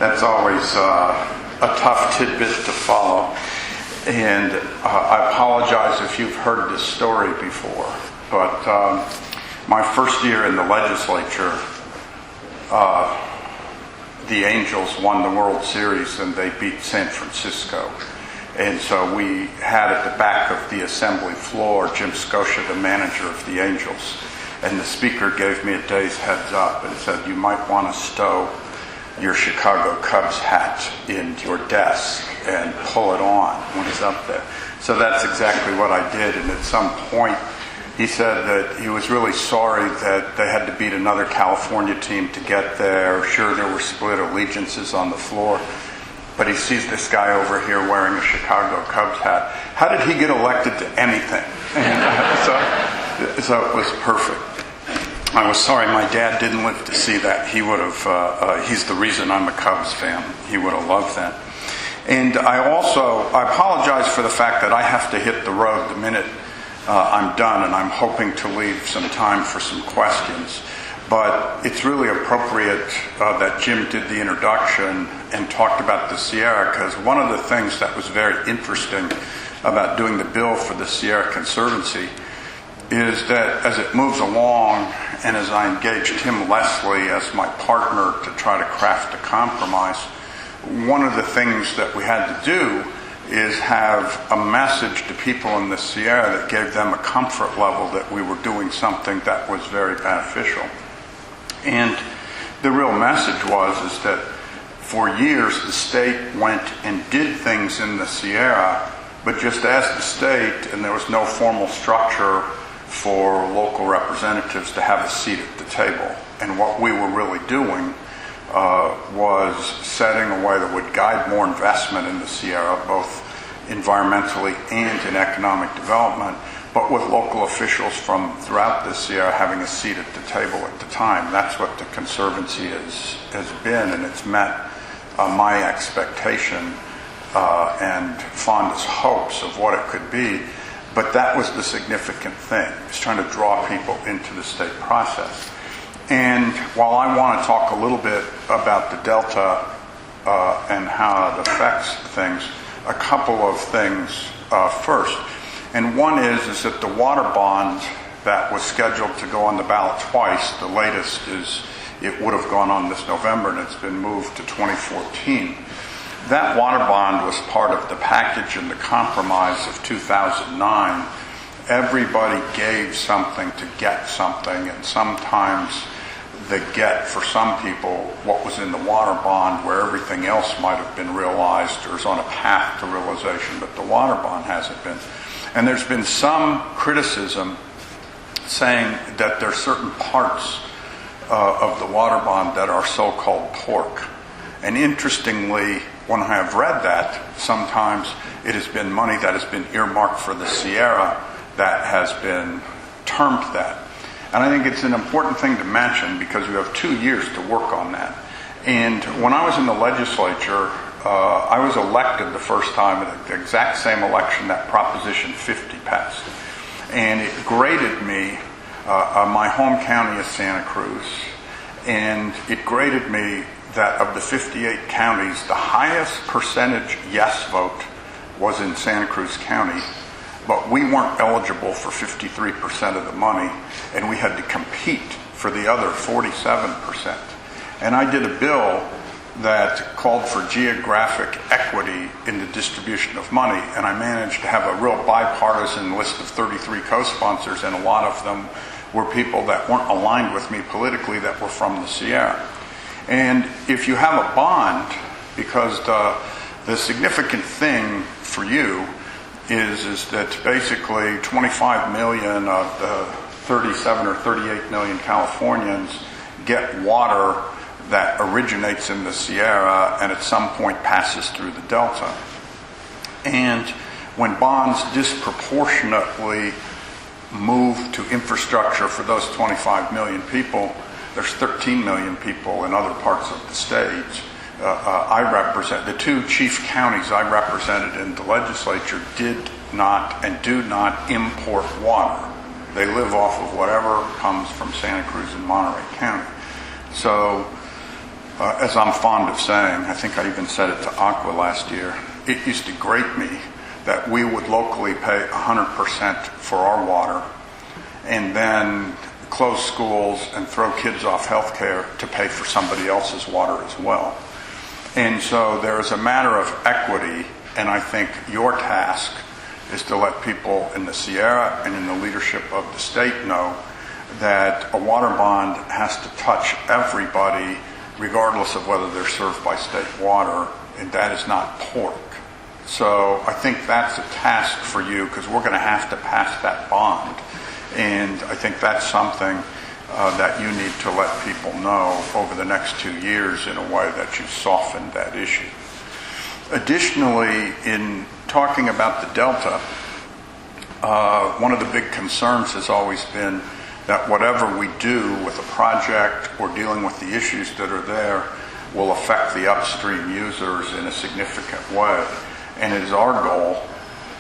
That's always a tough tidbit to follow. And I apologize if you've heard this story before, but my first year in the legislature, the Angels won the World Series and they beat San Francisco. And so we had at the back of the assembly floor Jim Scotia, the manager of the Angels. And the speaker gave me a day's heads up and said, you might want to stow your Chicago Cubs hat in your desk and pull it on when he's up there. So that's exactly what I did. And at some point, he said that he was really sorry that they had to beat another California team to get there. Sure, there were split allegiances on the floor, but he sees this guy over here wearing a Chicago Cubs hat. How did he get elected to anything? So it was perfect. I was sorry my dad didn't live to see that. He would have, he's the reason I'm a Cubs fan. He would have loved that. And I apologize for the fact that I have to hit the road the minute I'm done, and I'm hoping to leave some time for some questions. But it's really appropriate that Jim did the introduction and talked about the Sierra, because one of the things that was very interesting about doing the bill for the Sierra Conservancy is that as it moves along, and as I engaged Tim Leslie as my partner to try to craft a compromise, one of the things that we had to do is have a message to people in the Sierra that gave them a comfort level that we were doing something that was very beneficial. And the real message is that for years the state went and did things in the Sierra, but just as the state, and there was no formal structure for local representatives to have a seat at the table. And what we were really doing was setting a way that would guide more investment in the Sierra, both environmentally and in economic development, but with local officials from throughout the Sierra having a seat at the table at the time. That's what the Conservancy has been, and it's met my expectation and fondest hopes of what it could be. But that was the significant thing, is trying to draw people into the state process. And while I want to talk a little bit about the Delta and how it affects things, a couple of things first. And one is that the water bond that was scheduled to go on the ballot twice, the latest is it would have gone on this November, and it's been moved to 2014. That water bond was part of the package in the compromise of 2009. Everybody gave something to get something, and sometimes the get for some people what was in the water bond, where everything else might have been realized or is on a path to realization, but the water bond hasn't been. And there's been some criticism saying that there are certain parts of the water bond that are so-called pork. And interestingly, when I have read that, sometimes it has been money that has been earmarked for the Sierra that has been termed that. And I think it's an important thing to mention because you have 2 years to work on that. And when I was in the legislature, I was elected the first time at the exact same election that Proposition 50 passed. And it graded me, my home county is Santa Cruz, and it graded me that of the 58 counties, the highest percentage yes vote was in Santa Cruz County, but we weren't eligible for 53% of the money, and we had to compete for the other 47%. And I did a bill that called for geographic equity in the distribution of money, and I managed to have a real bipartisan list of 33 co-sponsors, and a lot of them were people that weren't aligned with me politically that were from the Sierra. And if you have a bond, because the significant thing for you is that basically 25 million of the 37 or 38 million Californians get water that originates in the Sierra and at some point passes through the Delta. And when bonds disproportionately move to infrastructure for those 25 million people, there's 13 million people in other parts of the state. I represent, the two chief counties I represented in the legislature did not and do not import water. They live off of whatever comes from Santa Cruz and Monterey County. So as I'm fond of saying, I think I even said it to Aqua last year, it used to grate me that we would locally pay 100% for our water and then close schools and throw kids off health care to pay for somebody else's water as well. And so there is a matter of equity, and I think your task is to let people in the Sierra and in the leadership of the state know that a water bond has to touch everybody regardless of whether they're served by state water, and that is not pork. So I think that's a task for you, because we're going to have to pass that bond. And I think that's something that you need to let people know over the next 2 years in a way that you soften that issue. Additionally, in talking about the Delta, one of the big concerns has always been that whatever we do with a project or dealing with the issues that are there will affect the upstream users in a significant way. And it is our goal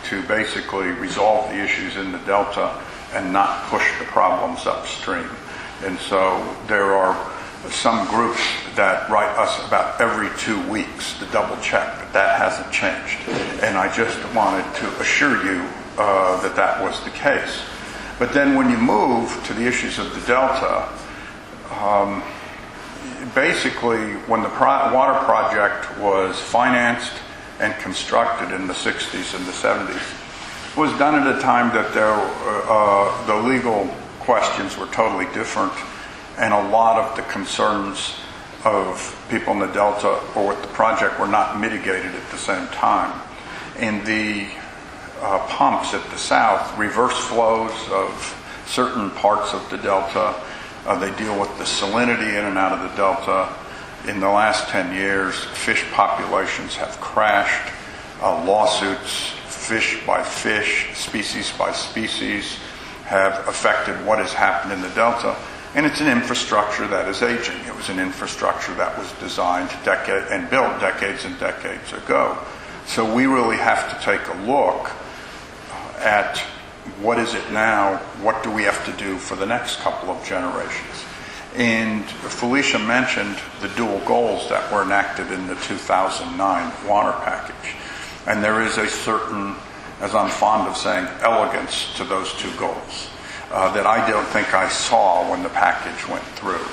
to basically resolve the issues in the Delta and not push the problems upstream. And so there are some groups that write us about every 2 weeks to double check, but that hasn't changed. And I just wanted to assure you that that was the case. But then when you move to the issues of the Delta, basically when the water project was financed and constructed in the 60s and the 70s, it was done at a time that the legal questions were totally different, and a lot of the concerns of people in the Delta or with the project were not mitigated at the same time. And the pumps at the south, reverse flows of certain parts of the Delta, they deal with the salinity in and out of the Delta. In the last 10 years, fish populations have crashed. Lawsuits, fish by fish, species by species, have affected what has happened in the Delta. And it's an infrastructure that is aging. It was an infrastructure that was designed and built decades and decades ago. So we really have to take a look at what is it now, what do we have to do for the next couple of generations. And Felicia mentioned the dual goals that were enacted in the 2009 water package. And there is a certain, as I'm fond of saying, elegance to those two goals that I don't think I saw when the package went through.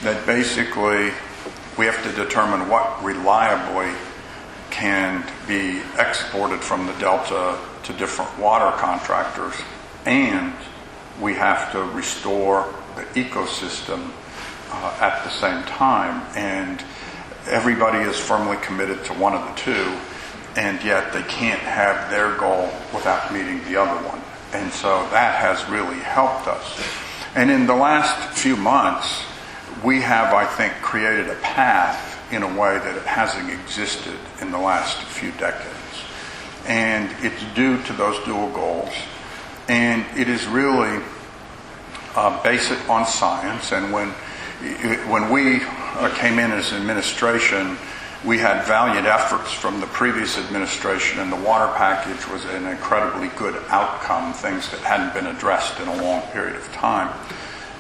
That basically we have to determine what reliably can be exported from the Delta to different water contractors, and we have to restore the ecosystem at the same time. And everybody is firmly committed to one of the two, and yet they can't have their goal without meeting the other one. And so that has really helped us. And in the last few months, we have, I think, created a path in a way that it hasn't existed in the last few decades. And it's due to those dual goals. And it is really based on science. And when we came in as administration, we had valiant efforts from the previous administration, and the water package was an incredibly good outcome, things that hadn't been addressed in a long period of time.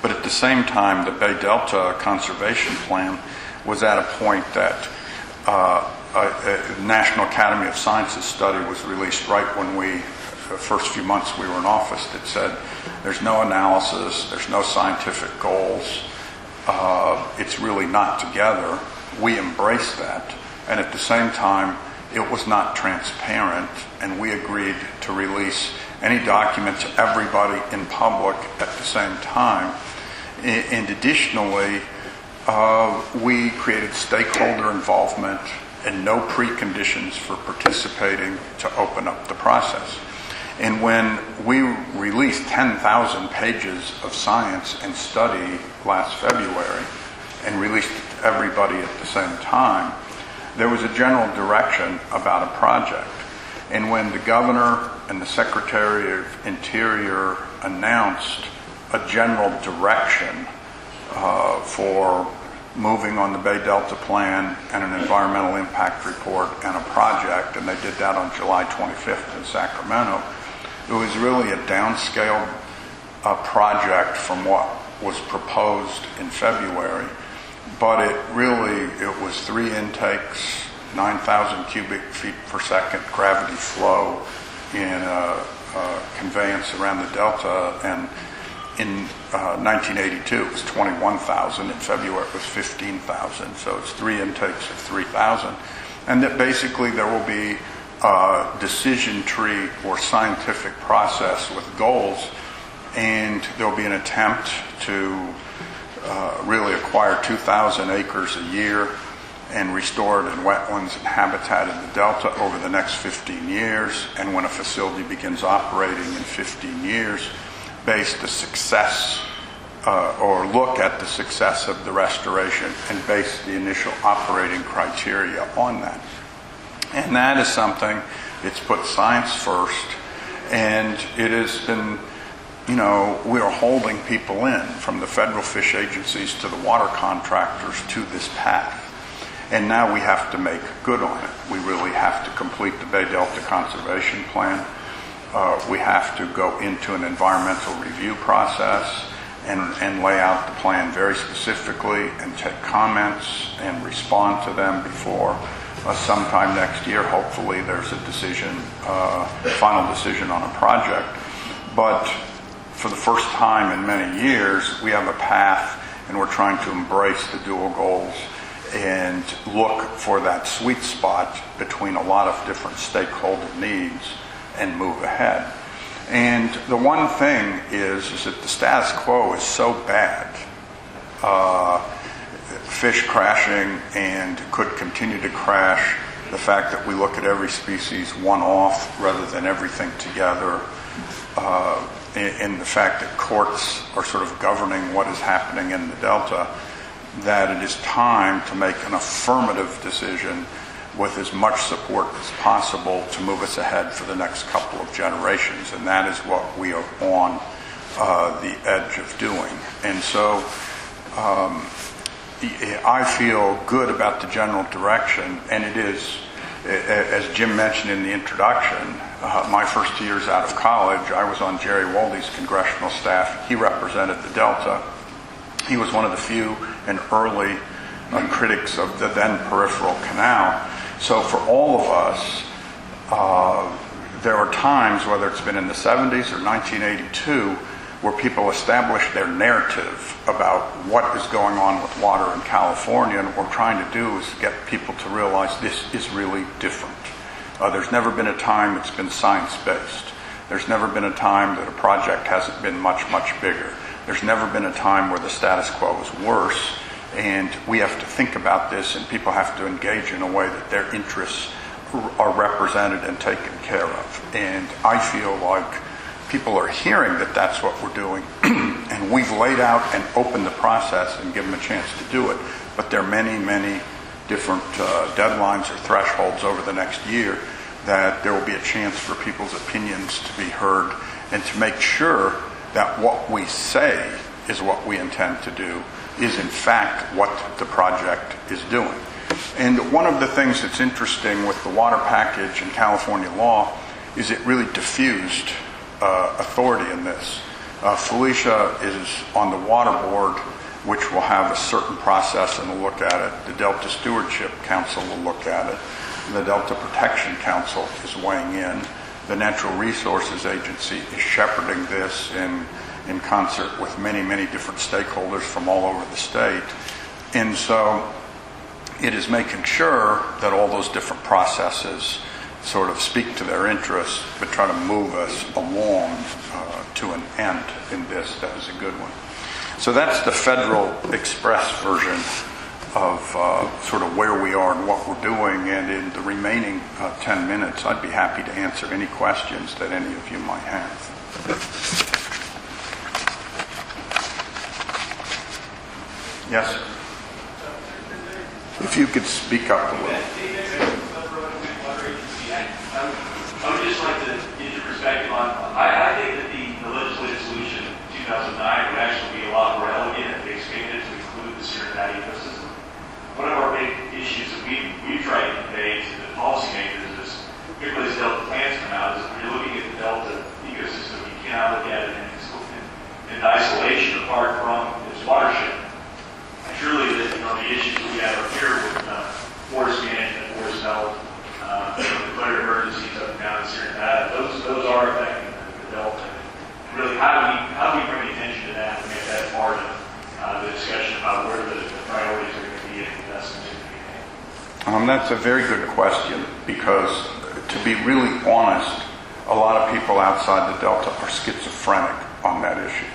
But at the same time, the Bay Delta Conservation Plan was at a point that a National Academy of Sciences study was released right when the first few months we were in office, that said there's no analysis, there's no scientific goals, it's really not together. We embraced that, and at the same time it was not transparent, and we agreed to release any document to everybody in public at the same time. And additionally, we created stakeholder involvement and no preconditions for participating to open up the process. And when we released 10,000 pages of science and study last February and released it to everybody at the same time, there was a general direction about a project. And when the governor and the Secretary of Interior announced a general direction for moving on the Bay Delta Plan and an environmental impact report and a project, and they did that on July 25th in Sacramento, it was really a downscale project from what was proposed in February. but it was 3 intakes, 9,000 cubic feet per second gravity flow in a conveyance around the Delta, and in 1982 it was 21,000. In February it was 15,000. So it's 3 intakes of 3,000, and that basically there will be a decision tree or scientific process with goals, and there will be an attempt to really acquire 2,000 acres a year and restore it in wetlands and habitat in the Delta over the next 15 years. And when a facility begins operating in 15 years, base the success or look at the success of the restoration and base the initial operating criteria on that. And that is something, it's put science first, and it has been, we are holding people in, from the federal fish agencies to the water contractors, to this path. And now we have to make good on it. We really have to complete the Bay Delta Conservation Plan. We have to go into an environmental review process and lay out the plan very specifically and take comments and respond to them before sometime next year. Hopefully there's a decision, final decision on a project. But for the first time in many years, we have a path, and we're trying to embrace the dual goals and look for that sweet spot between a lot of different stakeholder needs and move ahead. And the one thing is that the status quo is so bad, fish crashing and could continue to crash, the fact that we look at every species one-off rather than everything together, and the fact that courts are sort of governing what is happening in the Delta, that it is time to make an affirmative decision with as much support as possible to move us ahead for the next couple of generations. And that is what we are on the edge of doing. And so I feel good about the general direction, and it is, as Jim mentioned in the introduction, my first 2 years out of college, I was on Jerry Waldy's congressional staff. He represented the Delta. He was one of the few and early critics of the then peripheral canal. So for all of us, there are times, whether it's been in the 70s or 1982, where people establish their narrative about what is going on with water in California, and what we're trying to do is get people to realize this is really different. There's never been a time it's been science-based. There's never been a time that a project hasn't been much, much bigger. There's never been a time where the status quo is worse, and we have to think about this, and people have to engage in a way that their interests are represented and taken care of. And I feel like people are hearing that that's what we're doing, and we've laid out and opened the process and given them a chance to do it. But there are many, many different deadlines or thresholds over the next year that there will be a chance for people's opinions to be heard, and to make sure that what we say is what we intend to do is in fact what the project is doing. And one of the things that's interesting with the water package in California law is it really diffused authority in this. Felicia is on the water board, which will have a certain process and will look at it. The Delta Stewardship Council will look at it. The Delta Protection Council is weighing in. The Natural Resources Agency is shepherding this in concert with many, many different stakeholders from all over the state. And so it is making sure that all those different processes sort of speak to their interests, but try to move us along to an end in this. That is a good one. So that's the Federal Express version of sort of where we are and what we're doing. And in the remaining 10 minutes, I'd be happy to answer any questions that any of you might have. Yes, sir. If you could speak up a little. I would just like to get your perspective on, I think that the legislative solution in 2009 would actually be a lot more elegant if they expanded to include the Sierra ecosystem. One of our big issues that we tried to convey to the policymakers is, particularly as Delta plans come out, is when you're looking at the Delta ecosystem, you cannot look at it in isolation apart from its watershed. And truly, the That's a very good question, because to be really honest, a lot of people outside the Delta are schizophrenic on that issue.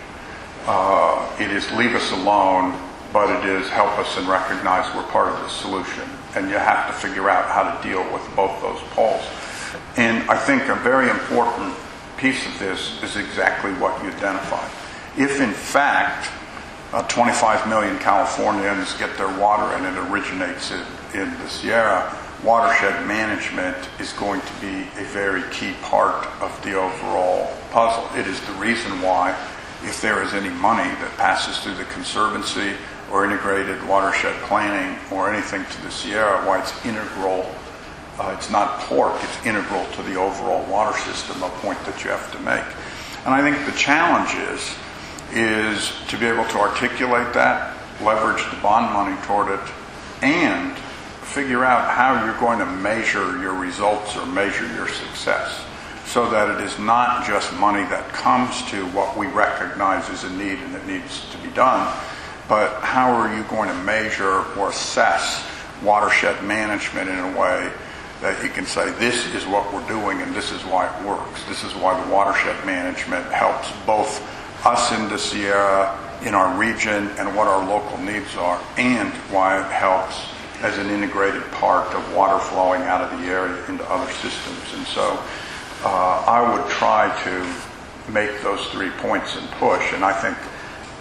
It is leave us alone, but it is help us and recognize we're part of the solution. And you have to figure out how to deal with both those poles. And I think a very important piece of this is exactly what you identified. If in fact 25 million Californians get their water and it originates in the Sierra, watershed management is going to be a very key part of the overall puzzle. It is the reason why, if there is any money that passes through the Conservancy or integrated watershed planning or anything to the Sierra, why it's integral. It's not pork, it's integral to the overall water system, a point that you have to make. And I think the challenge is to be able to articulate that, leverage the bond money toward it, and figure out how you're going to measure your results or measure your success, so that it is not just money that comes to what we recognize as a need and it needs to be done, but how are you going to measure or assess watershed management in a way that you can say, this is what we're doing and this is why it works. This is why the watershed management helps both us in the Sierra, in our region, and what our local needs are, and why it helps as an integrated part of water flowing out of the area into other systems. And so I would try to make those 3 points and push, and I think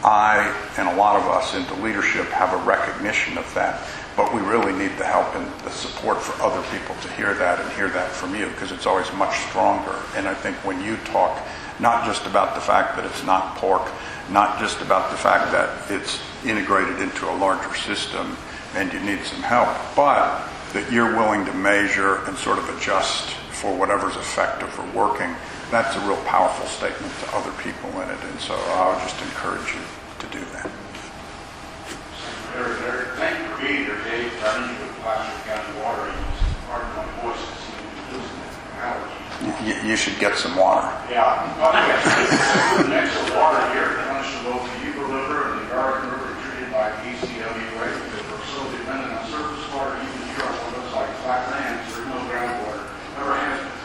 I and a lot of us in the leadership have a recognition of that, but we really need the help and the support for other people to hear that and hear that from you, because it's always much stronger. And I think when you talk not just about the fact that it's not pork, not just about the fact that it's integrated into a larger system and you need some help, but that you're willing to measure and sort of adjust for whatever's effective or working, that's a real powerful statement to other people in it. And so I would just encourage you to do that. Laird, thank you for being here, Dave. Running with Placer County Water Agency. Pardon my voice, I seem to be losing allergies. You should get some water. Yeah. The next water here comes from both the Yuba River and the Garden River, treated by PCWA, because we're so dependent on surface water. Even here, what looks like flat lands, there's no groundwater. Never has been.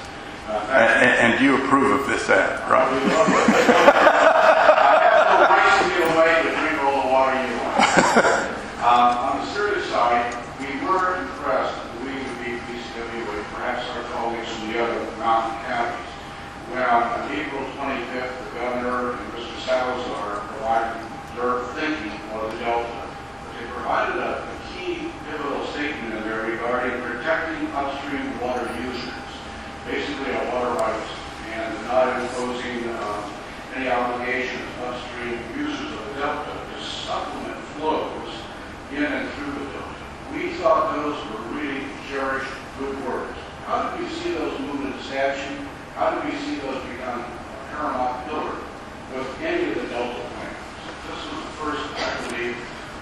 And you approve of this ad, right? I have no rights to get away to drink all the water you want. On the serious side, we were impressed that we would be PCWA, perhaps our colleagues from the other mountain counties, when on April 25th, the governor and Mr. Salazar provided their thinking of the Delta. They provided a key pivotal statement in there regarding protecting upstream water users, basically a water rights, and not imposing any obligation of upstream users of the Delta to supplement flows in and through the Delta. We thought those were really cherished good words. How did we see those move into statute? How did we see those become a paramount pillar with any of the Delta plans? This was the first, I believe,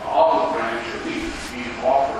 olive branch, at least, being offered